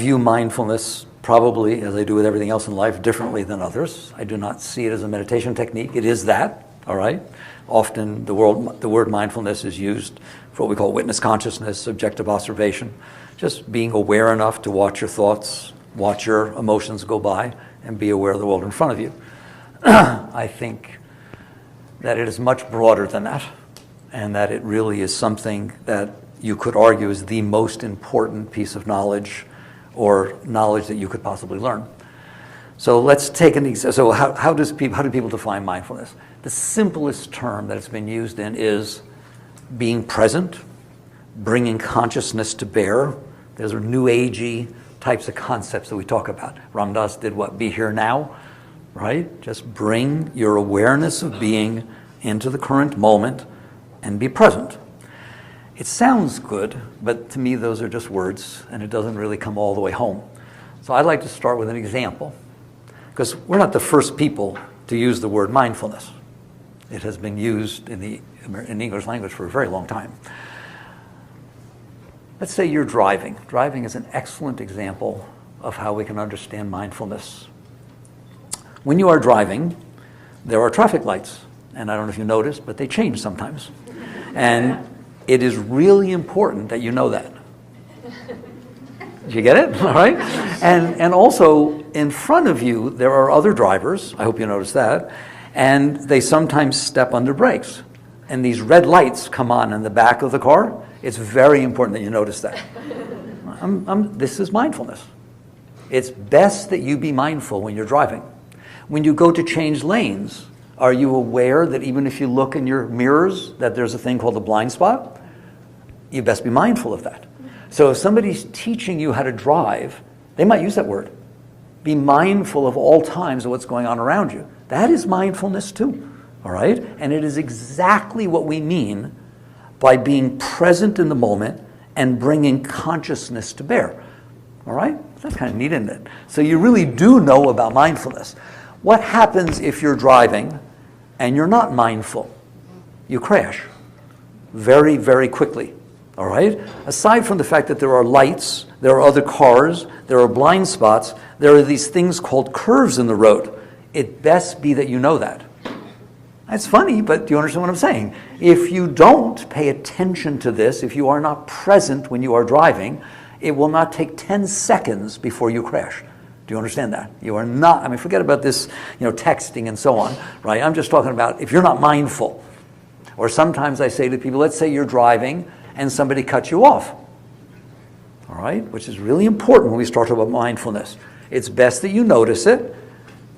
view mindfulness probably, as I do with everything else in life, differently than others. I do not see it as a meditation technique. It is that, all right? Often the word mindfulness is used for what we call witness consciousness, subjective observation, just being aware enough to watch your thoughts, watch your emotions go by, and be aware of the world in front of you. I think that it is much broader than that, and that it really is something that you could argue is the most important piece of knowledge or knowledge that you could possibly learn. So let's take an example. So how do people define mindfulness? The simplest term that it's been used in is being present, bringing consciousness to bear. Those are new agey types of concepts that we talk about. Ram Dass did what? Be here now, right? Just bring your awareness of being into the current moment and be present. It sounds good, but to me those are just words, and it doesn't really come all the way home. So I'd like to start with an example, because we're not the first people to use the word mindfulness. It has been used in the English language for a very long time. Let's say you're driving. Driving is an excellent example of how we can understand mindfulness. When you are driving, there are traffic lights, and I don't know if you noticed, but they change sometimes. And it is really important that you know that. Did you get it? All right. And also, in front of you, there are other drivers. I hope you noticed that. And they sometimes step under brakes. And these red lights come on in the back of the car. It's very important that you notice that. This is mindfulness. It's best that you be mindful when you're driving. When you go to change lanes, are you aware that even if you look in your mirrors that there's a thing called a blind spot? You best be mindful of that. So if somebody's teaching you how to drive, they might use that word. Be mindful of all times of what's going on around you. That is mindfulness too, all right? And it is exactly what we mean by being present in the moment and bringing consciousness to bear, all right? That's kind of neat, isn't it? So you really do know about mindfulness. What happens if you're driving and you're not mindful? You crash very, very quickly, all right? Aside from the fact that there are lights, there are other cars, there are blind spots, there are these things called curves in the road. It best be that you know that. That's funny, but do you understand what I'm saying? If you don't pay attention to this, if you are not present when you are driving, it will not take 10 seconds before you crash. Do you understand that? You are not, I mean, forget about this, texting and so on, right? I'm just talking about if you're not mindful. Or sometimes I say to people, let's say you're driving and somebody cuts you off, all right? Which is really important when we start talking about mindfulness. It's best that you notice it,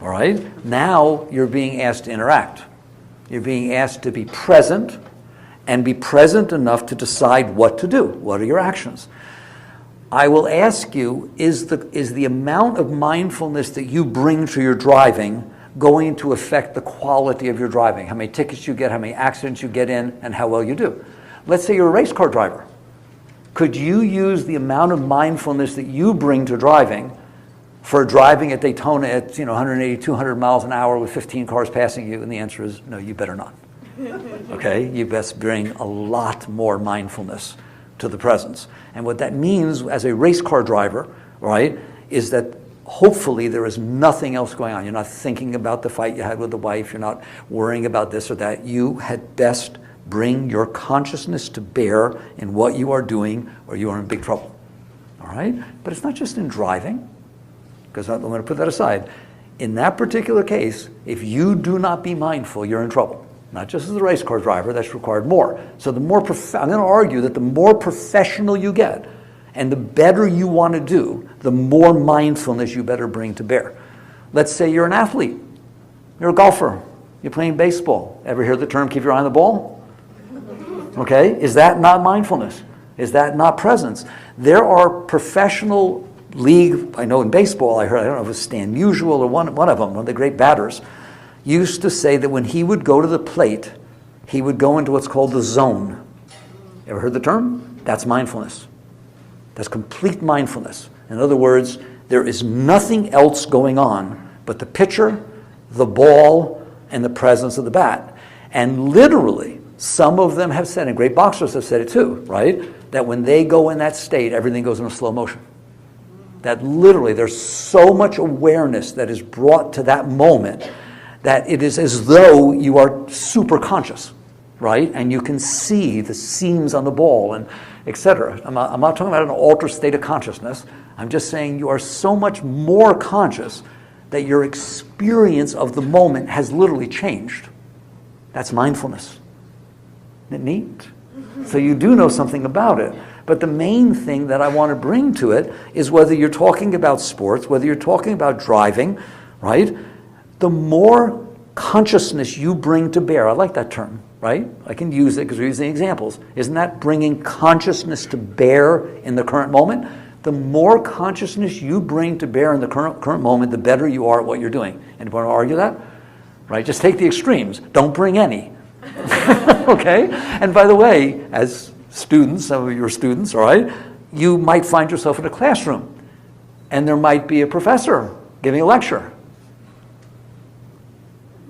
all right? Now you're being asked to interact. You're being asked to be present and be present enough to decide what to do. What are your actions? I will ask you, is the amount of mindfulness that you bring to your driving going to affect the quality of your driving? How many tickets you get, how many accidents you get in, and how well you do? Let's say you're a race car driver. Could you use the amount of mindfulness that you bring to driving for driving at Daytona at 180, 200 miles an hour with 15 cars passing you? And the answer is no, you better not. Okay, you best bring a lot more mindfulness to the presence. And what that means as a race car driver, right, is that hopefully there is nothing else going on. You're not thinking about the fight you had with the wife. You're not worrying about this or that. You had best bring your consciousness to bear in what you are doing, or you are in big trouble. All right? But it's not just in driving, because I'm going to put that aside. In that particular case, if you do not be mindful, you're in trouble. Not just as a race car driver, that's required more. So the more, I'm going to argue that the more professional you get and the better you want to do, the more mindfulness you better bring to bear. Let's say you're an athlete. You're a golfer. You're playing baseball. Ever hear the term, keep your eye on the ball? Okay, is that not mindfulness? Is that not presence? There are professional league, I know in baseball, I don't know if it was Stan Musial or one of them, one of the great batters, used to say that when he would go to the plate, he would go into what's called the zone. Ever heard the term? That's mindfulness. That's complete mindfulness. In other words, there is nothing else going on but the pitcher, the ball, and the presence of the bat. And literally, some of them have said, and great boxers have said it too, right? That when they go in that state, everything goes into slow motion. that literally there's so much awareness that is brought to that moment that it is as though you are super conscious, right? And you can see the seams on the ball and etc. I'm not talking about an altered state of consciousness. I'm just saying you are so much more conscious that your experience of the moment has literally changed. That's mindfulness. Isn't it neat? So you do know something about it. But the main thing that I want to bring to it is whether you're talking about sports, whether you're talking about driving, right? The more consciousness you bring to bear, I like that term, right? I can use it because we're using examples. Isn't that bringing consciousness to bear in the current moment? The more consciousness you bring to bear in the current moment, the better you are at what you're doing. Anyone want to argue that? Right? Just take the extremes. Don't bring any. Okay? And by the way, as students, some of your students, all right, you might find yourself in a classroom and there might be a professor giving a lecture.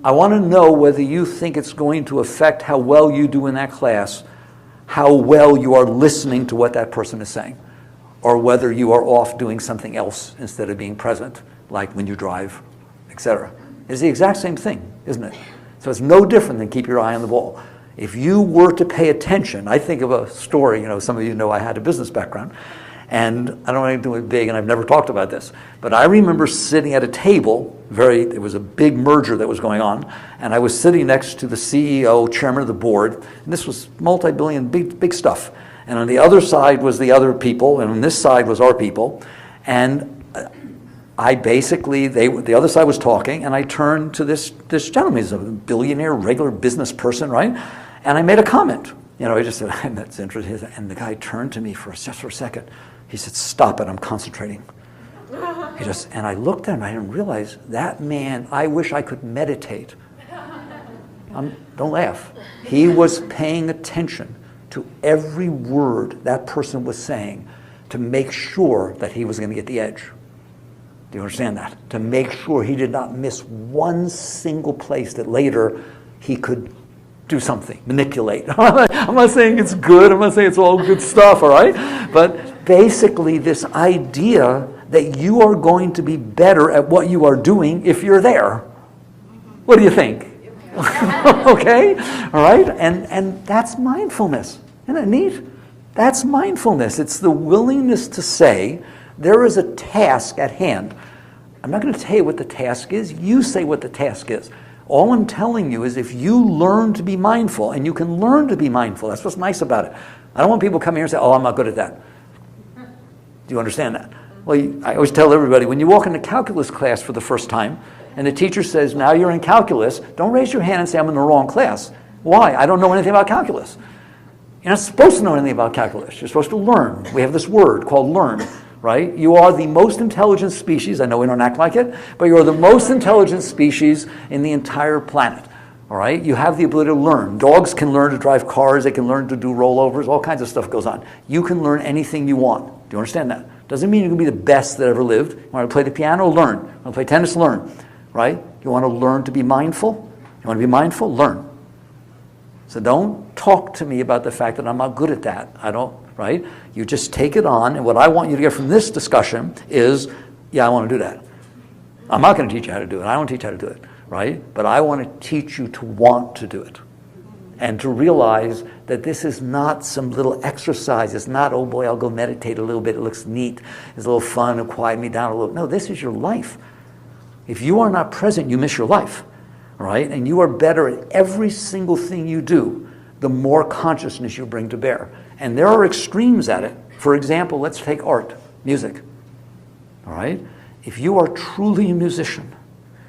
I want to know whether you think it's going to affect how well you do in that class, how well you are listening to what that person is saying, or whether you are off doing something else instead of being present, like when you drive, etc. It's the exact same thing, isn't it? So it's no different than keep your eye on the ball. If you were to pay attention, I think of a story, some of you know I had a business background, and I don't want to do it big, and I've never talked about this, but I remember sitting at a table, it was a big merger that was going on, and I was sitting next to the CEO, chairman of the board, and this was multi-billion, big stuff. And on the other side was the other people, and on this side was our people, and I basically, the other side was talking, and I turned to this gentleman. He's a billionaire, regular business person, right? And I made a comment. I just said, that's interesting. And the guy turned to me just for a second. He said, stop it, I'm concentrating. And I looked at him, I didn't realize, that man, I wish I could meditate. Don't laugh. He was paying attention to every word that person was saying to make sure that he was going to get the edge. Do you understand that? To make sure he did not miss one single place that later he could do something, manipulate. I'm not saying it's good, I'm not saying it's all good stuff, all right? But basically this idea that you are going to be better at what you are doing if you're there. What do you think? Okay? All right? And that's mindfulness. Isn't that neat? That's mindfulness. It's the willingness to say, there is a task at hand. I'm not going to tell you what the task is. You say what the task is. All I'm telling you is if you learn to be mindful, and you can learn to be mindful, that's what's nice about it. I don't want people to come here and say, oh, I'm not good at that. Do you understand that? Well, I always tell everybody, when you walk into calculus class for the first time, and the teacher says, now you're in calculus, don't raise your hand and say, I'm in the wrong class. Why? I don't know anything about calculus. You're not supposed to know anything about calculus. You're supposed to learn. We have this word called learn. Right? You are the most intelligent species. I know we don't act like it, but you are the most intelligent species in the entire planet. All right? You have the ability to learn. Dogs can learn to drive cars. They can learn to do rollovers. All kinds of stuff goes on. You can learn anything you want. Do you understand that? Doesn't mean you can be the best that ever lived. You want to play the piano? Learn. You want to play tennis? Learn. Right? You want to learn to be mindful? You want to be mindful? Learn. So don't talk to me about the fact that I'm not good at that. I don't. Right? You just take it on, and what I want you to get from this discussion is, yeah, I want to do that. I'm not going to teach you how to do it. I don't teach how to do it, right? But I want to teach you to want to do it and to realize that this is not some little exercise. It's not, oh boy, I'll go meditate a little bit. It looks neat. It's a little fun. It'll quiet me down a little. No, this is your life. If you are not present, you miss your life, right? And you are better at every single thing you do, the more consciousness you bring to bear. And there are extremes at it. For example, let's take art, music. All right? If you are truly a musician,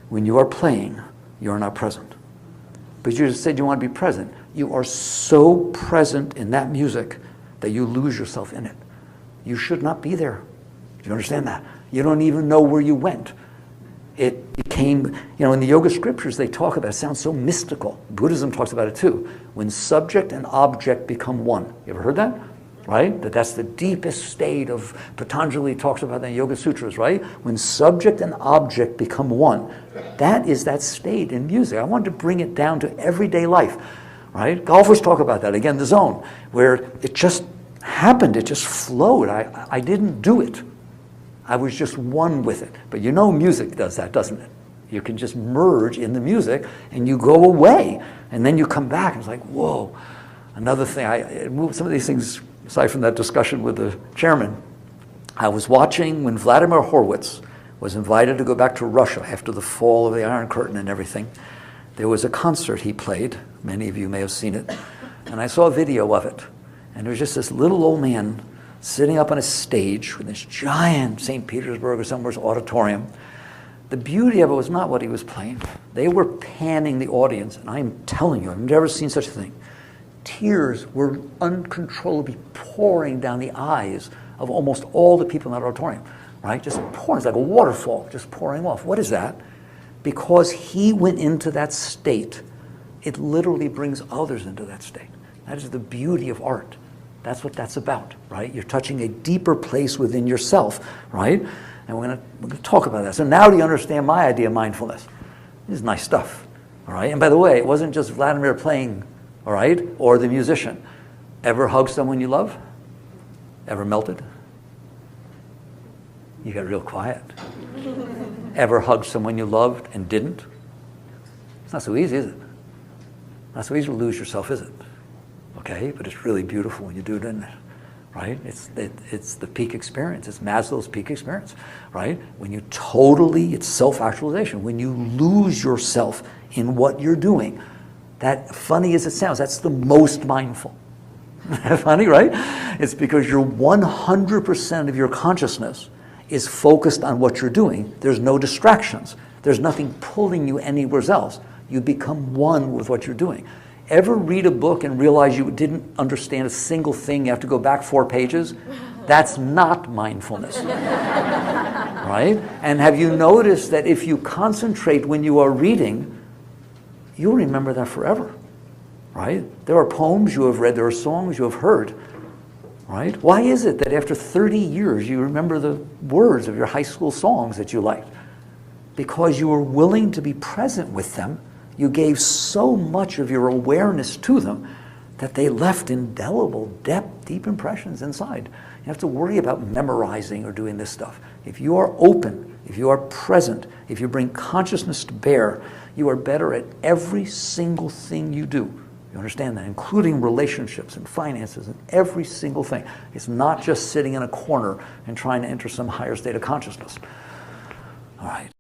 when you are playing, you are not present. But you just said you want to be present. You are so present in that music that you lose yourself in it. You should not be there. Do you understand that? You don't even know where you went. It became, in the yoga scriptures they talk about it. It sounds so mystical. Buddhism talks about it too. When subject and object become one. You ever heard that? Right? That's the deepest state of, Patanjali talks about that in Yoga Sutras, right? When subject and object become one. That is that state in music. I wanted to bring it down to everyday life, right? Golfers talk about that. Again, the zone, where it just happened. It just flowed. I didn't do it. I was just one with it. But you know music does that, doesn't it? You can just merge in the music and you go away. And then you come back and it's like, whoa. Another thing, I moved some of these things, aside from that discussion with the chairman, I was watching when Vladimir Horowitz was invited to go back to Russia after the fall of the Iron Curtain and everything. There was a concert he played. Many of you may have seen it. And I saw a video of it. And there was just this little old man sitting up on a stage with this giant St. Petersburg or somewhere's auditorium. The beauty of it was not what he was playing. They were panning the audience, and I'm telling you, I've never seen such a thing. Tears were uncontrollably pouring down the eyes of almost all the people in that auditorium, right? Just pouring, it's like a waterfall, just pouring off. What is that? Because he went into that state, it literally brings others into that state. That is the beauty of art. That's what that's about, right? You're touching a deeper place within yourself, right? And we're gonna talk about that. So now do you understand my idea of mindfulness? This is nice stuff, all right? And by the way, it wasn't just Vladimir playing, all right, or the musician. Ever hug someone you love? Ever melted? You got real quiet. Ever hug someone you loved and didn't? It's not so easy, is it? Not so easy to lose yourself, is it? Okay, but it's really beautiful when you do it, isn't it? Right? It's the peak experience. It's Maslow's peak experience, right? When you totally, it's self-actualization. When you lose yourself in what you're doing, that, funny as it sounds, that's the most mindful. Funny, right? It's because you're 100% of your consciousness is focused on what you're doing. There's no distractions. There's nothing pulling you anywhere else. You become one with what you're doing. Ever read a book and realize you didn't understand a single thing, you have to go back 4 pages? That's not mindfulness, right? And have you noticed that if you concentrate when you are reading, you'll remember that forever, right? There are poems you have read, there are songs you have heard, right? Why is it that after 30 years you remember the words of your high school songs that you liked? Because you were willing to be present with them. You gave so much of your awareness to them that they left indelible, deep impressions inside. You have to worry about memorizing or doing this stuff. If you are open, if you are present, if you bring consciousness to bear, you are better at every single thing you do. You understand that? Including relationships and finances and every single thing. It's not just sitting in a corner and trying to enter some higher state of consciousness. All right.